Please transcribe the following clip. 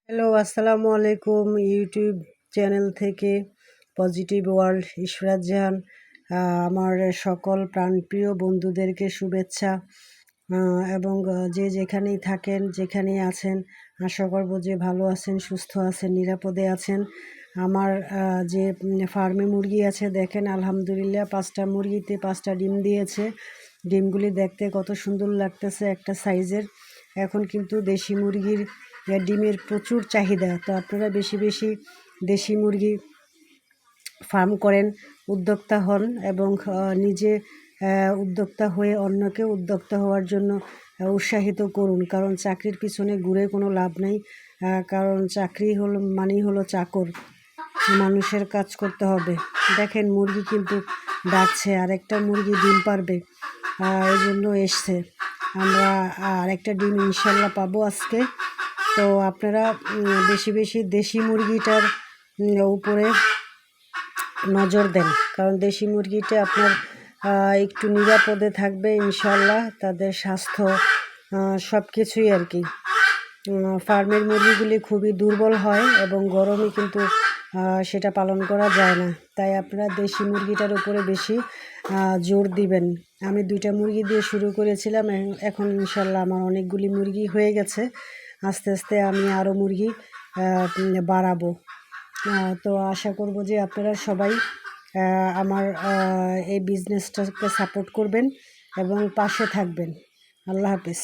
Hello, আসসালামু আলাইকুম। YouTube channel থেকে পজিটিভ ওয়ার্ল্ড ইশরাত জাহান আমার সকল প্রাণপ্রিয় বন্ধুদেরকে শুভেচ্ছা এবং যে যেখানেই থাকেন, যেখানেই আছেন, আশা করব যে ভালো আছেন, সুস্থ আছেন, নিরাপদে আছেন। আমার যে ফার্মে মুরগি আছে দেখেন, আলহামদুলিল্লাহ 5টা মুরগিতে 5টা ডিম দিয়েছে। ডিমগুলি দেখতে কত সুন্দর লাগতেছে একটা সাইজের। এখন কিন্তু দেশি মুরগির ডিমের প্রচুর চাহিদা, তো আপনারা বেশি বেশি দেশি মুরগি ফার্ম করেন, উদ্যোক্তা হন এবং নিজে উদ্যোক্তা হয়ে অন্যকে উদ্যোক্তা হওয়ার জন্য উৎসাহিত করুন। কারণ চাকরির পিছনে ঘুরে কোনো লাভ নেই। কারণ চাকরি মানেই হলো চাকর, মানুষের কাজ করতে হবে। দেখেন মুরগি কিন্তু ডাকছে, আরেকটা মুরগি ডিম পারবে, এই জন্য এসছে। আমরা আরেকটা ডিম ইনশাল্লাহ পাবো আজকে। তো আপনারা বেশি বেশি দেশি মুরগিটার উপরে নজর দেন, কারণ দেশি মুরগিটা আপনার একটু নিরাপদে থাকবে ইনশাল্লাহ। তাদের স্বাস্থ্য সব কিছুই আর কি। ফার্মের মুরগিগুলি খুবই দুর্বল হয় এবং গরমে কিন্তু সেটা পালন করা যায় না। তাই আপনারা দেশি মুরগিটার উপরে বেশি জোর দিবেন। আমি 2টা মুরগি দিয়ে শুরু করেছিলাম, এখন ইনশাল্লাহ আমার অনেকগুলি মুরগি হয়ে গেছে। আস্তে আস্তে আমি আরও মুরগি বাড়াবো। তো আশা করব যে আপনারা সবাই আমার এই বিজনেসটাকে সাপোর্ট করবেন এবং পাশে থাকবেন। আল্লাহ হাফেজ।